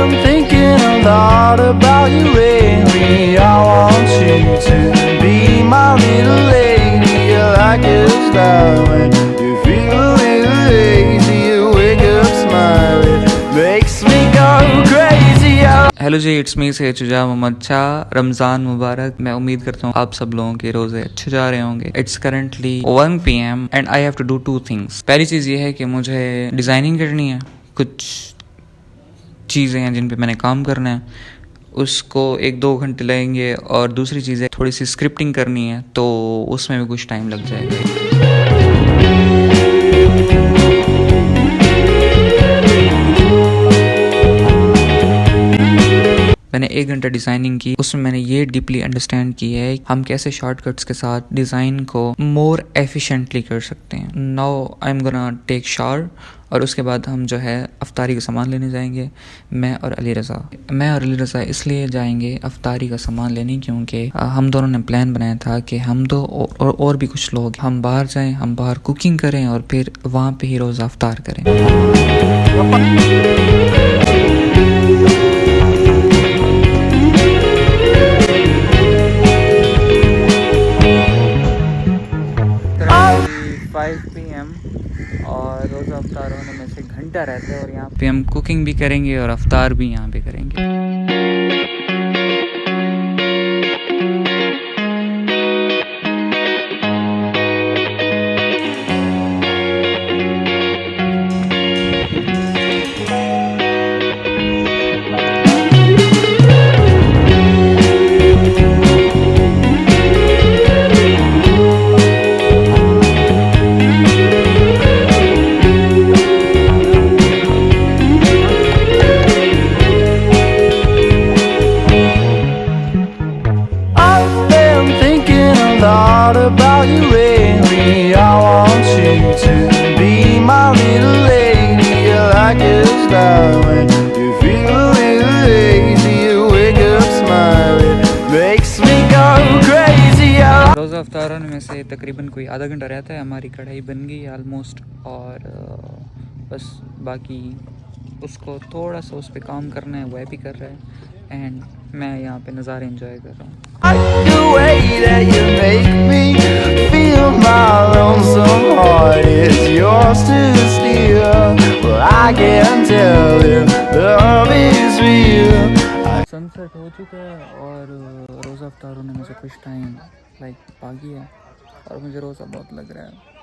been thinking a lot about you lately. I want you to be my little lady. You like your style when you feel a little lazy. You wake up smiling, makes me go crazy. Hello जी, it's me से शुजा मोहम्मद शाह। रमज़ान मुबारक। मैं उम्मीद करता हूँ आप सब लोगों के रोज़े अच्छे जा रहे होंगे। It's currently 1 PM and I have to do 2 things. पहली चीज़ ये है कि मुझे डिज़ाइनिंग करनी है, कुछ चीज़ें हैं जिन पे मैंने काम करना है, उसको 1-2 घंटे लगेंगे। और दूसरी चीज़ है थोड़ी सी स्क्रिप्टिंग करनी है, तो उसमें भी कुछ टाइम लग जाएगा। मैंने 1 घंटा डिज़ाइनिंग की, उसमें मैंने ये डीपली अंडरस्टैंड किया है हम कैसे शॉर्टकट्स के साथ डिज़ाइन को मोर एफिशिएंटली कर सकते हैं। Now I am gonna take shower और उसके बाद हम जो है अफ्तारी का सामान लेने जाएंगे। मैं और अली रज़ा इसलिए जाएंगे अफ्तारी का सामान लेने क्योंकि हम दोनों ने प्लान बनाया था कि हम दो और भी कुछ लोग हम बाहर जाएं, हम बाहर कुकिंग करें और फिर वहाँ पे ही रोज़ा अफ्तार करें। और रोज़ा अफ्तार होने में से घंटा रहता है और यहाँ पे हम कुकिंग भी करेंगे और अफ्तार भी यहाँ पे करेंगे। About you lately, I want you to be my little lady. You like your style when you feel a little lazy. You wake up smiling, makes me go crazy. रोज़ा अफ्तार होने में से तकरीबन कोई आधा घंटा रहता है। हमारी कढ़ाई बन गई ऑलमोस्ट और बस बाकी उसको थोड़ा सा उस पर काम करना है, वह भी कर रहा है एंड मैं यहाँ पे नज़ारे एंजॉय कर रहा हूँ। The way that you make me feel, my lonesome heart is yours to steal. Well, I can't tell if love is real. Sunset हो चुका है और रोज़ा अफ्तार होने में से कुछ टाइम बाकी है और मुझे रोज़ा बहुत लग रहा है।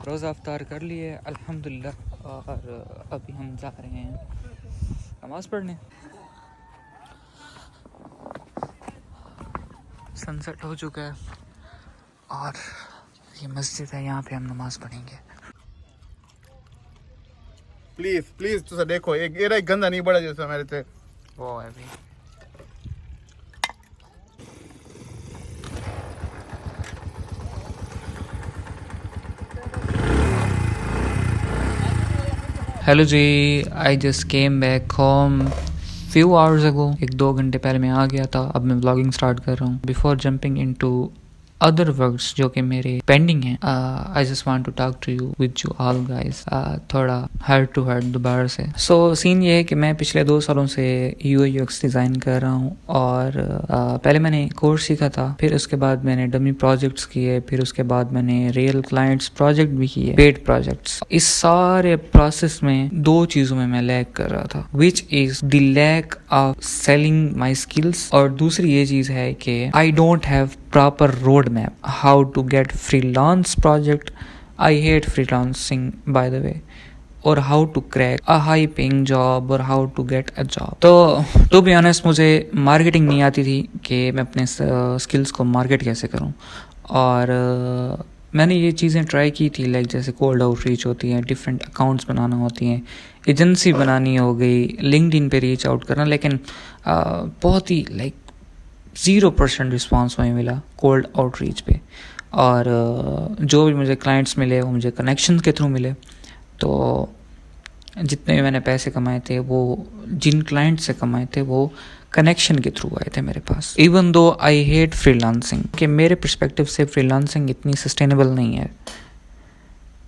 रोज़ा अफ्तार कर लिए अल्हम्दुलिल्लाह और अभी हम जा रहे हैं नमाज पढ़ने। सनसेट हो चुका है और ये मस्जिद है, यहाँ पे हम नमाज पढ़ेंगे। प्लीज तुझे देखो एक गंदा नहीं बड़ा जैसा मेरे से वो है भी। हेलो जी, I just came back home few hours ago. 1-2 घंटे पहले मैं आ गया था। अब मैं व्लॉगिंग स्टार्ट कर रहा हूँ। Before jumping into other works जो कि मेरे पेंडिंग हैं, I just want to talk to you with you all guys, थोड़ा हार्ट टू हार्ट दोबारा से। सो सीन ये है कि मैं पिछले 2 सालों से UI UX डिज़ाइन कर रहा हूँ और पहले मैंने कोर्स सीखा था, फिर उसके बाद मैंने डमी प्रोजेक्ट्स किए, फिर उसके बाद मैंने रियल क्लाइंट्स प्रोजेक्ट भी किए, पेड प्रोजेक्ट्स। इस सारे प्रोसेस में 2 चीज़ों में मैं लैग कर रहा था, which is the lack of selling my skills और दूसरी ये चीज़ है कि I don't have proper roadmap how to get freelance project. I hate freelancing by the way, or how to crack a high paying job or how to get a job. तो to be honest मुझे marketing नहीं आती थी कि मैं अपने skills को market कैसे करूं और मैंने ये चीज़ें ट्राई की थी, लाइक जैसे कोल्ड आउटरीच होती हैं, डिफरेंट अकाउंट्स बनाना होती हैं, एजेंसी बनानी हो गई, लिंक्डइन पे रीच आउट करना, लेकिन बहुत ही लाइक 0% रिस्पॉन्स हमें मिला कोल्ड आउटरीच पे। और जो भी मुझे क्लाइंट्स मिले वो मुझे कनेक्शन के थ्रू मिले। तो जितने भी मैंने पैसे कमाए थे वो जिन क्लाइंट से कमाए थे वो कनेक्शन के थ्रू आए थे मेरे पास। Even though I hate freelancing, कि मेरे पर्सपेक्टिव से फ्रीलांसिंग इतनी सस्टेनेबल नहीं है,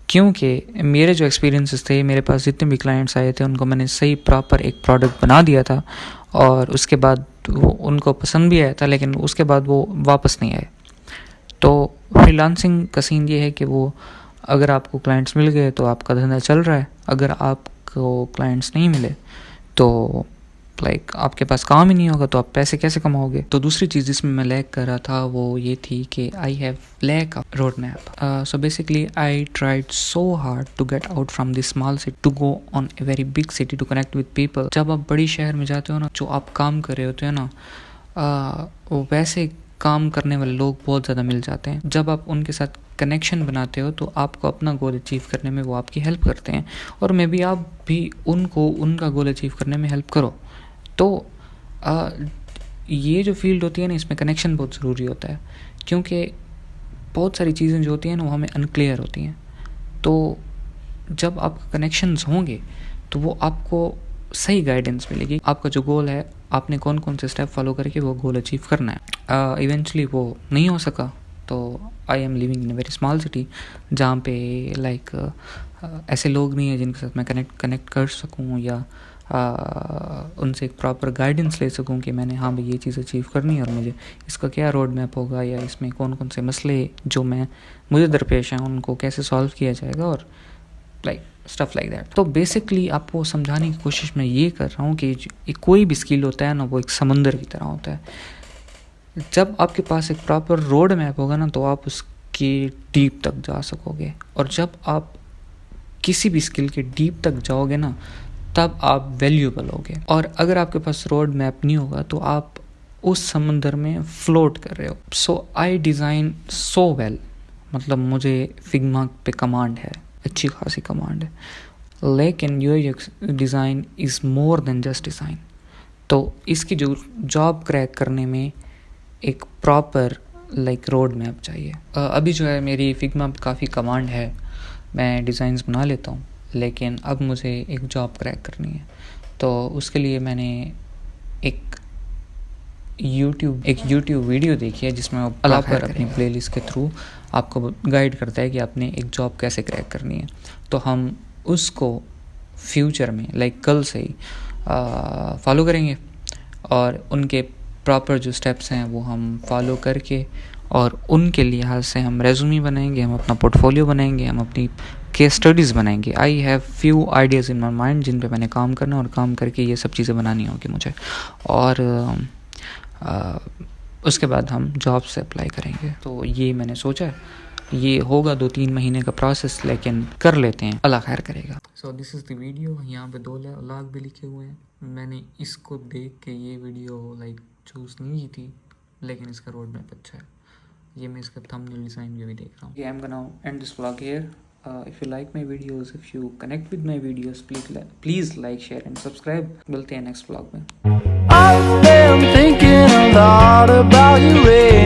क्योंकि मेरे जो एक्सपीरियंसेस थे, मेरे पास जितने भी क्लाइंट्स आए थे उनको मैंने सही प्रॉपर एक प्रोडक्ट बना दिया था और उसके बाद वो उनको पसंद भी आया था, लेकिन उसके बाद वो वापस नहीं आए। तो फ्रीलांसिंग का सीन ये है कि वो अगर आपको क्लाइंट्स मिल गए तो आपका धंधा चल रहा है, अगर आपको क्लाइंट्स नहीं मिले तो लाइक आपके पास काम ही नहीं होगा, तो आप पैसे कैसे कमाओगे। तो दूसरी चीज़ जिसमें मैं लैक कर रहा था वो ये थी कि I have lack of road map. So basically I tried so hard to get out from this small city to go on a very big city to connect with people. जब आप बड़ी शहर में जाते हो ना, जो आप काम कर रहे होते हो ना, वो वैसे काम करने वाले लोग बहुत ज़्यादा मिल जाते हैं। जब आप उनके साथ कनेक्शन बनाते हो तो आपको अपना गोल अचीव करने में वो आपकी हेल्प करते हैं, और मे बी आप भी उनको उनका गोल अचीव करने में हेल्प करो। तो ये जो फील्ड होती है ना, इसमें कनेक्शन बहुत ज़रूरी होता है, क्योंकि बहुत सारी चीज़ें जो होती हैं ना वो हमें अनक्लियर होती हैं। तो जब आपका कनेक्शंस होंगे तो वो आपको सही गाइडेंस मिलेगी। आपका जो गोल है, आपने कौन कौन से स्टेप फॉलो करके वो गोल अचीव करना है। इवेंचुअली वो नहीं हो सका, तो I am living in a very small city जहाँ पे लाइक ऐसे लोग नहीं हैं जिनके साथ मैं कनेक्ट कर सकूँ या उनसे एक प्रॉपर गाइडेंस ले सकूं कि मैंने हाँ भाई ये चीज़ अचीव करनी है और मुझे इसका क्या रोड मैप होगा, या इसमें कौन कौन से मसले जो मुझे दरपेश हैं उनको कैसे सॉल्व किया जाएगा, और लाइक स्टफ लाइक दैट। तो बेसिकली आपको समझाने की कोशिश मैं ये कर रहा हूँ कि कोई भी स्किल होता है ना, वो एक समंदर की तरह होता है। जब आपके पास एक प्रॉपर रोड मैप होगा ना, तो आप उसके डीप तक जा सकोगे, और जब आप किसी भी स्किल के डीप तक जाओगे ना, तब आप वैल्यूएबल होगे। और अगर आपके पास रोड मैप नहीं होगा तो आप उस समंदर में फ्लोट कर रहे हो। सो आई डिज़ाइन सो वेल, मतलब मुझे फिग्मा पे कमांड है, अच्छी खासी कमांड है, लेकिन UX design is more than just design. तो इसकी जो जॉब क्रैक करने में एक प्रॉपर लाइक रोड मैप चाहिए। अभी जो है मेरी फिग्मा पे काफ़ी कमांड है, मैं डिज़ाइंस बना लेता हूँ, लेकिन अब मुझे एक जॉब क्रैक करनी है। तो उसके लिए मैंने एक YouTube वीडियो देखी है जिसमें वो प्रॉपर अपनी प्लेलिस्ट के थ्रू आपको गाइड करता है कि आपने एक जॉब कैसे क्रैक करनी है। तो हम उसको फ्यूचर में लाइक कल से ही फॉलो करेंगे, और उनके प्रॉपर जो स्टेप्स हैं वो हम फॉलो करके, और उनके लिहाज से हम रेज्यूमे बनाएंगे, हम अपना पोर्टफोलियो बनाएंगे, हम अपनी केस स्टडीज़ बनाएंगे। I have few ideas in my mind जिन पे मैंने काम करना, और काम करके ये सब चीज़ें बनानी होगी मुझे, और उसके बाद हम जॉब से अप्लाई करेंगे। तो ये मैंने सोचा है, ये होगा 2-3 महीने का प्रोसेस, लेकिन कर लेते हैं, अल्लाह खैर करेगा। So this is the video. यहाँ पे 2 लाख भी लिखे हुए हैं। मैंने इसको देख के ये वीडियो लाइक चूज़ नहीं की थी, लेकिन इसका रोड मैप अच्छा है। ये मैं इसका थंबनेल डिज़ाइन भी देख रहा हूँ। आई am gonna and this vlog here. If you like my videos, if you connect with my videos, please like, share and subscribe. मिलते हैं next vlog में। I've been thinking a lot about you.